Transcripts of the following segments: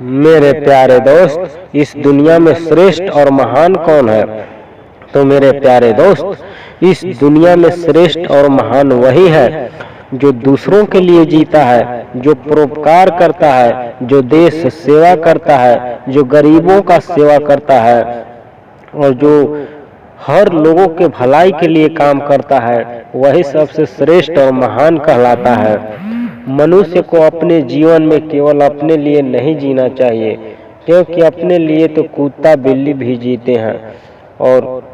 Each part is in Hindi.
मेरे प्यारे दोस्त, इस दुनिया में श्रेष्ठ और महान कौन है? तो मेरे प्यारे दोस्त, इस दुनिया में श्रेष्ठ और महान वही है जो दूसरों के लिए जीता है, जो परोपकार करता है, जो देश सेवा करता है, जो गरीबों का सेवा करता है और जो हर लोगों के भलाई के लिए काम करता है, वही सबसे श्रेष्ठ और महान कहलाता है। मनुष्य को अपने जीवन में केवल अपने लिए नहीं जीना चाहिए, क्योंकि अपने लिए तो कुत्ता बिल्ली भी जीते हैं, और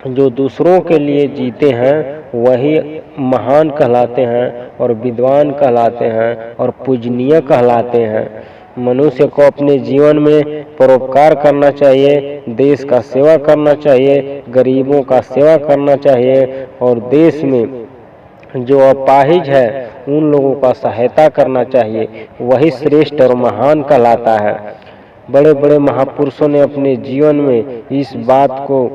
जो दूसरों के लिए जीते हैं वही महान कहलाते हैं और विद्वान कहलाते हैं और पूजनीय कहलाते हैं। मनुष्य को अपने जीवन में परोपकार करना चाहिए, देश का सेवा करना चाहिए, गरीबों का सेवा करना चाहिए और देश में जो अपाहिज है उन लोगों का सहायता करना चाहिए। वही श्रेष्ठ और महान कहलाता है। बड़े बड़े महापुरुषों ने अपने जीवन में इस बात को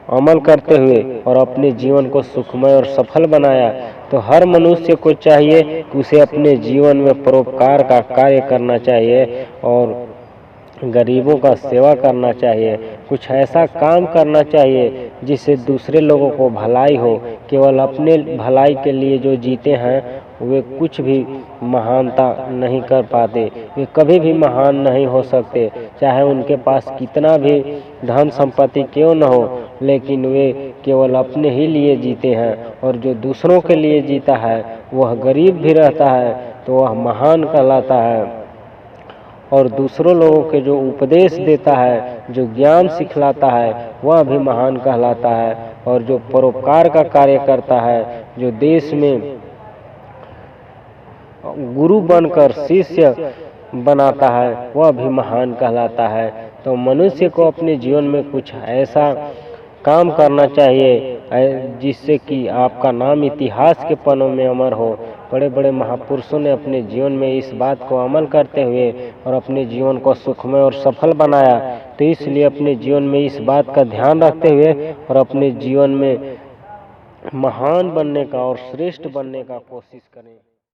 अमल करते हुए और अपने जीवन को सुखमय और सफल बनाया। तो हर मनुष्य को चाहिए कि उसे अपने जीवन में परोपकार का कार्य करना चाहिए और गरीबों का सेवा करना चाहिए। कुछ ऐसा काम करना चाहिए जिससे दूसरे लोगों को भलाई हो। केवल अपने भलाई के लिए जो जीते हैं वे कुछ भी महानता नहीं कर पाते, वे कभी भी महान नहीं हो सकते, चाहे उनके पास कितना भी धन संपत्ति क्यों न हो, लेकिन वे केवल अपने ही लिए जीते हैं। और जो दूसरों के लिए जीता है वह गरीब भी रहता है तो वह महान कहलाता है। और दूसरों लोगों के जो उपदेश देता है, जो ज्ञान सिखलाता है, वह भी महान कहलाता है। और जो परोपकार का कार्य करता है, जो देश में गुरु बनकर शिष्य बनाता है, वह भी महान कहलाता है। तो मनुष्य को अपने जीवन में कुछ ऐसा काम करना चाहिए जिससे कि आपका नाम इतिहास के पन्नों में अमर हो। बड़े बड़े महापुरुषों ने अपने जीवन में इस बात को अमल करते हुए और अपने जीवन को सुखमय और सफल बनाया। तो इसलिए अपने जीवन में इस बात का ध्यान रखते हुए और अपने जीवन में महान बनने का और श्रेष्ठ बनने का कोशिश करें।